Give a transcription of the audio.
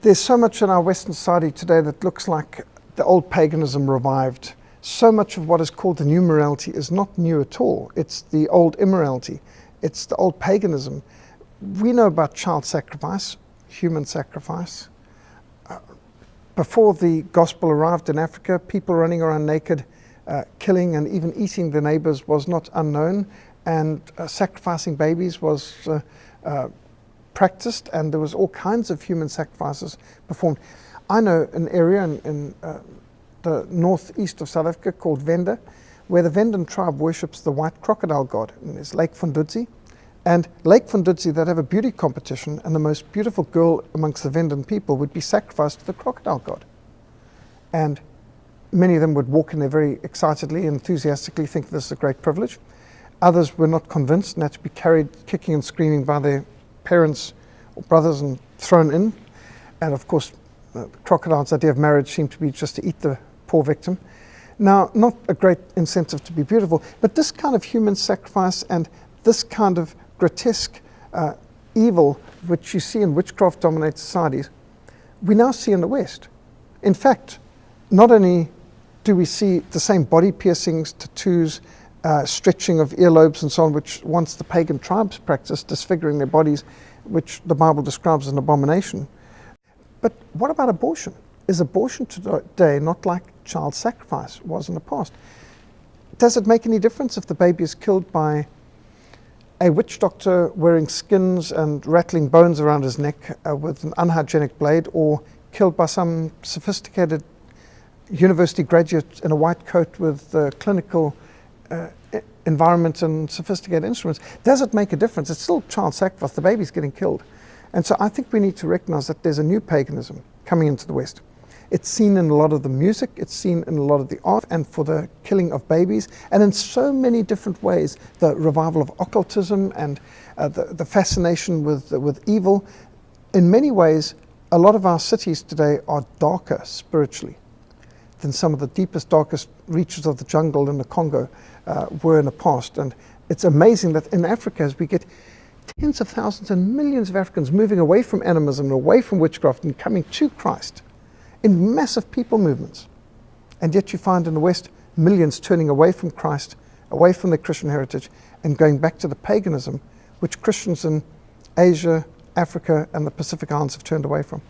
There's so much in our Western society today that looks like the old paganism revived. So much of what is called the new morality is not new at all. It's the old immorality. It's the old paganism. We know about child sacrifice, human sacrifice. Before the gospel arrived in Africa, people running around naked, killing and even eating their neighbors was not unknown, and sacrificing babies was practiced, and there was all kinds of human sacrifices performed. I know an area in the northeast of South Africa called Venda, where the Vendan tribe worships the white crocodile god. And there's Lake Fundudzi. And Lake Fundudzi, they'd have a beauty competition, and the most beautiful girl amongst the Vendan people would be sacrificed to the crocodile god. And many of them would walk in there very excitedly, enthusiastically, think this is a great privilege. Others were not convinced and had to be carried kicking and screaming by their parents or brothers and thrown in. And of course, the crocodile's idea of marriage seemed to be just to eat the poor victim. Now, not a great incentive to be beautiful, but this kind of human sacrifice and this kind of grotesque evil, which you see in witchcraft-dominated societies, we now see in the West. In fact, not only do we see the same body piercings, tattoos, stretching of earlobes and so on, which once the pagan tribes practiced, disfiguring their bodies, which the Bible describes as an abomination. But what about abortion? Is abortion today not like child sacrifice was in the past? Does it make any difference if the baby is killed by a witch doctor wearing skins and rattling bones around his neck with an unhygienic blade, or killed by some sophisticated university graduate in a white coat with clinical environment and sophisticated instruments? Does it make a difference? It's still child sacrifice. The baby's getting killed. And so I think we need to recognize that there's a new paganism coming into the West. It's seen in a lot of the music, it's seen in a lot of the art, and for the killing of babies, and in so many different ways, the revival of occultism and the fascination with evil. In many ways, a lot of our cities today are darker spiritually than some of the deepest, darkest reaches of the jungle in the Congo were in the past. And it's amazing that in Africa, as we get tens of thousands and millions of Africans moving away from animism and away from witchcraft and coming to Christ in massive people movements. And yet you find in the West millions turning away from Christ, away from their Christian heritage, and going back to the paganism which Christians in Asia, Africa, and the Pacific Islands have turned away from.